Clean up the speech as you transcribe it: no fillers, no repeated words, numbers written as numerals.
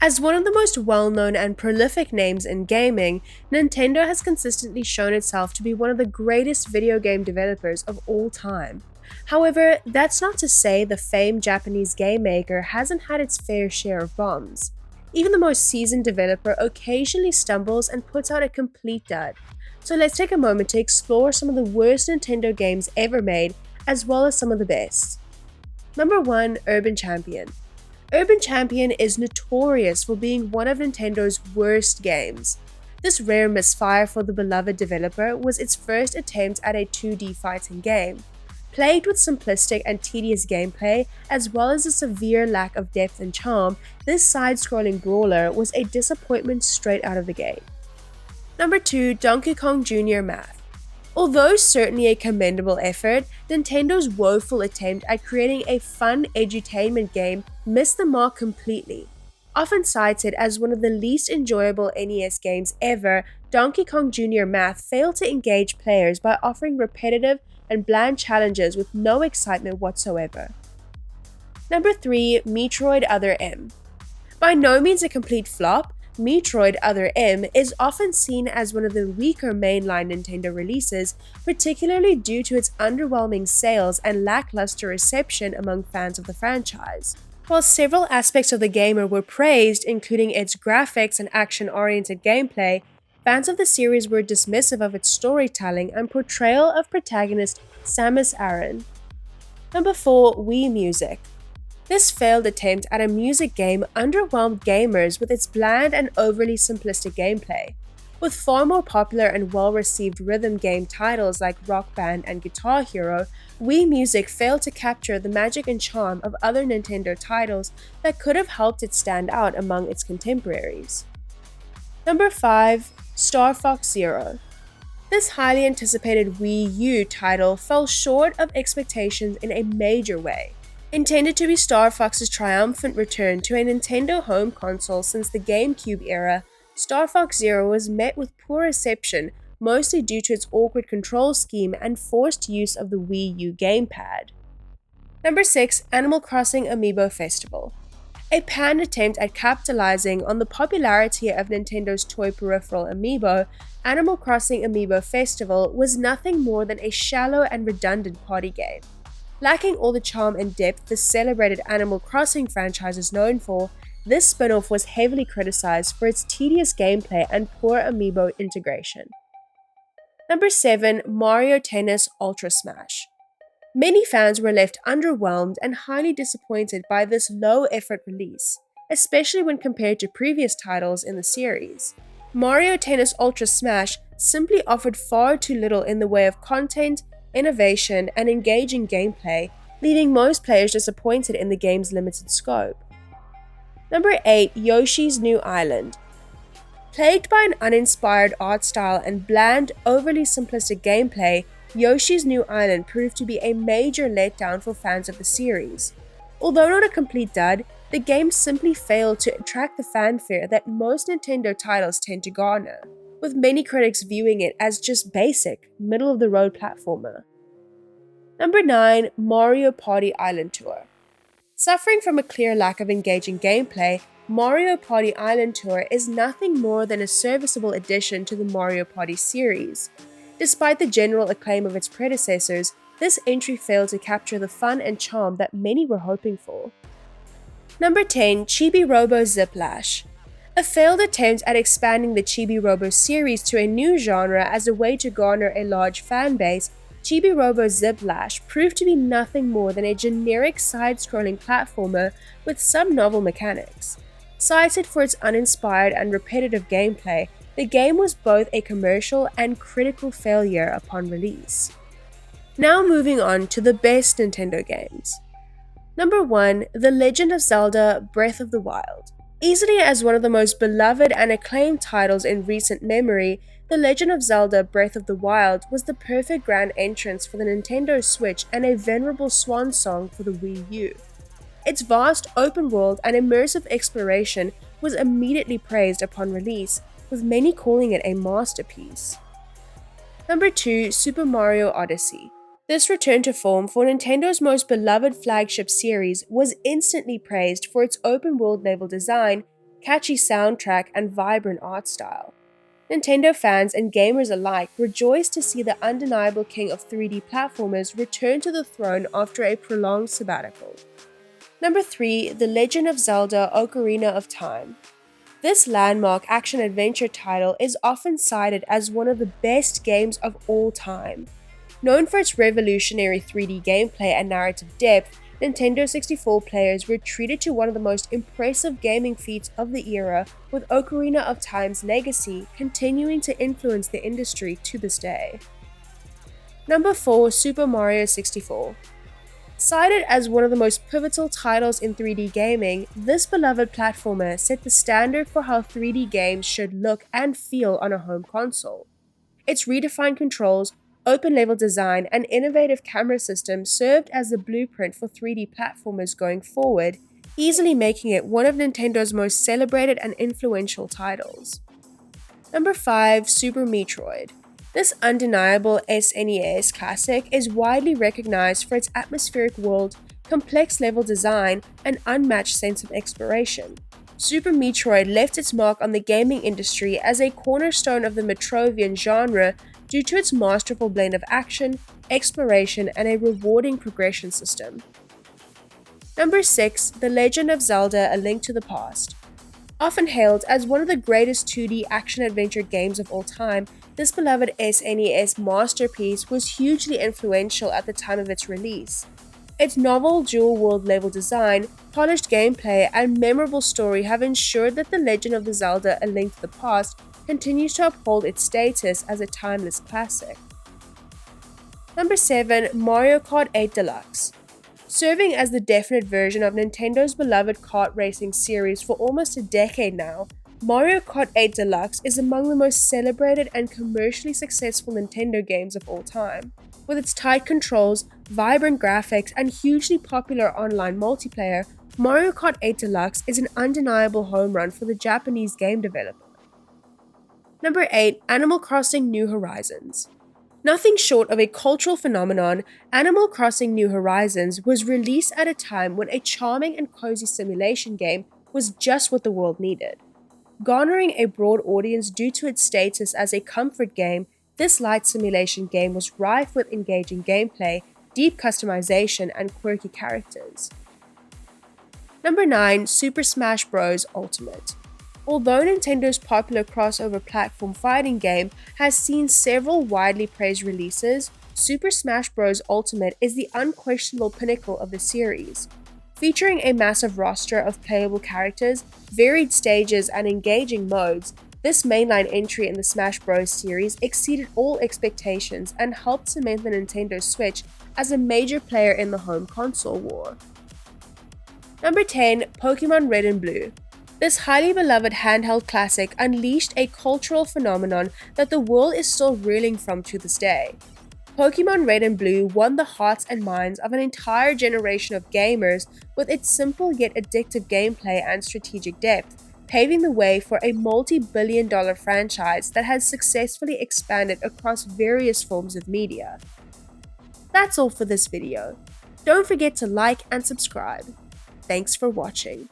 As one of the most well-known and prolific names in gaming, Nintendo has consistently shown itself to be one of the greatest video game developers of all time. However, that's not to say the famed Japanese game maker hasn't had its fair share of bombs. Even the most seasoned developer occasionally stumbles and puts out a complete dud. So let's take a moment to explore some of the worst Nintendo games ever made, as well as some of the best. Number 1. Urban Champion. Urban Champion is notorious for being one of Nintendo's worst games. This rare misfire for the beloved developer was its first attempt at a 2D fighting game. Plagued with simplistic and tedious gameplay, as well as a severe lack of depth and charm, this side-scrolling brawler was a disappointment straight out of the gate. Number 2. Donkey Kong Jr. Math. Although certainly a commendable effort, Nintendo's woeful attempt at creating a fun edutainment game missed the mark completely. Often cited as one of the least enjoyable NES games ever, Donkey Kong Jr. Math failed to engage players by offering repetitive and bland challenges with no excitement whatsoever. Number 3. Metroid Other M. By no means a complete flop, Metroid Other M is often seen as one of the weaker mainline Nintendo releases, particularly due to its underwhelming sales and lackluster reception among fans of the franchise. While several aspects of the game were praised, including its graphics and action-oriented gameplay, fans of the series were dismissive of its storytelling and portrayal of protagonist Samus Aran. Number 4. Wii Music. This failed attempt at a music game underwhelmed gamers with its bland and overly simplistic gameplay. With far more popular and well-received rhythm game titles like Rock Band and Guitar Hero, Wii Music failed to capture the magic and charm of other Nintendo titles that could have helped it stand out among its contemporaries. Number 5. Star Fox Zero. This highly anticipated Wii U title fell short of expectations in a major way. Intended to be Star Fox's triumphant return to a Nintendo home console since the GameCube era, Star Fox Zero was met with poor reception, mostly due to its awkward control scheme and forced use of the Wii U gamepad. Number 6. Animal Crossing Amiibo Festival. A panned attempt at capitalizing on the popularity of Nintendo's toy peripheral Amiibo, Animal Crossing Amiibo Festival was nothing more than a shallow and redundant party game. Lacking all the charm and depth the celebrated Animal Crossing franchise is known for, this spin-off was heavily criticized for its tedious gameplay and poor amiibo integration. Number 7. Mario Tennis Ultra Smash. Many fans were left underwhelmed and highly disappointed by this low-effort release, especially when compared to previous titles in the series. Mario Tennis Ultra Smash simply offered far too little in the way of content, innovation, and engaging gameplay, leaving most players disappointed in the game's limited scope. Number 8. Yoshi's New Island. Plagued by an uninspired art style and bland, overly simplistic gameplay, Yoshi's New Island proved to be a major letdown for fans of the series. Although not a complete dud, the game simply failed to attract the fanfare that most Nintendo titles tend to garner, with many critics viewing it as just basic, middle-of-the-road platformer. Number 9. Mario Party Island Tour. Suffering from a clear lack of engaging gameplay, Mario Party Island Tour is nothing more than a serviceable addition to the Mario Party series. Despite the general acclaim of its predecessors, this entry failed to capture the fun and charm that many were hoping for. Number 10. Chibi Robo Ziplash. A failed attempt at expanding the Chibi Robo series to a new genre as a way to garner a large fan base, Chibi Robo Ziplash proved to be nothing more than a generic side-scrolling platformer with some novel mechanics. Cited for its uninspired and repetitive gameplay, the game was both a commercial and critical failure upon release. Now moving on to the best Nintendo games. Number 1. The Legend of Zelda Breath of the Wild. Easily as one of the most beloved and acclaimed titles in recent memory, The Legend of Zelda Breath of the Wild was the perfect grand entrance for the Nintendo Switch and a venerable swan song for the Wii U. Its vast open world and immersive exploration was immediately praised upon release, with many calling it a masterpiece. Number 2. Super Mario Odyssey. This return to form for Nintendo's most beloved flagship series was instantly praised for its open world level design, catchy soundtrack, and vibrant art style. Nintendo fans and gamers alike rejoiced to see the undeniable king of 3D platformers return to the throne after a prolonged sabbatical. Number 3. The Legend of Zelda Ocarina of Time. This landmark action-adventure title is often cited as one of the best games of all time. Known for its revolutionary 3D gameplay and narrative depth, Nintendo 64 players were treated to one of the most impressive gaming feats of the era, with Ocarina of Time's legacy continuing to influence the industry to this day. Number 4. Super Mario 64. Cited as one of the most pivotal titles in 3D gaming, this beloved platformer set the standard for how 3D games should look and feel on a home console. Its redefined controls, open-level design, and innovative camera system served as the blueprint for 3D platformers going forward, easily making it one of Nintendo's most celebrated and influential titles. Number 5. Super Metroid. This undeniable SNES classic is widely recognized for its atmospheric world, complex level design, and unmatched sense of exploration. Super Metroid left its mark on the gaming industry as a cornerstone of the Metroidvania genre due to its masterful blend of action, exploration, and a rewarding progression system. Number 6. The Legend of Zelda: A Link to the Past. Often hailed as one of the greatest 2D action-adventure games of all time, this beloved SNES masterpiece was hugely influential at the time of its release. Its novel dual-world level design, polished gameplay, and memorable story have ensured that The Legend of Zelda: A Link to the Past continues to uphold its status as a timeless classic. Number 7. Mario Kart 8 Deluxe. Serving as the definite version of Nintendo's beloved kart racing series for almost a decade now, Mario Kart 8 Deluxe is among the most celebrated and commercially successful Nintendo games of all time. With its tight controls, vibrant graphics, and hugely popular online multiplayer, Mario Kart 8 Deluxe is an undeniable home run for the Japanese game developer. Number 8. Animal Crossing: New Horizons. Nothing short of a cultural phenomenon, Animal Crossing: New Horizons was released at a time when a charming and cozy simulation game was just what the world needed. Garnering a broad audience due to its status as a comfort game, this light simulation game was rife with engaging gameplay, deep customization, and quirky characters. Number 9. Super Smash Bros. Ultimate. Although Nintendo's popular crossover platform fighting game has seen several widely praised releases, Super Smash Bros. Ultimate is the unquestionable pinnacle of the series. Featuring a massive roster of playable characters, varied stages, and engaging modes, this mainline entry in the Smash Bros. Series exceeded all expectations and helped cement the Nintendo Switch as a major player in the home console war. Number 10. Pokémon Red and Blue. This highly beloved handheld classic unleashed a cultural phenomenon that the world is still reeling from to this day. Pokémon Red and Blue won the hearts and minds of an entire generation of gamers with its simple yet addictive gameplay and strategic depth, paving the way for a multi-billion-dollar franchise that has successfully expanded across various forms of media. That's all for this video. Don't forget to like and subscribe. Thanks for watching.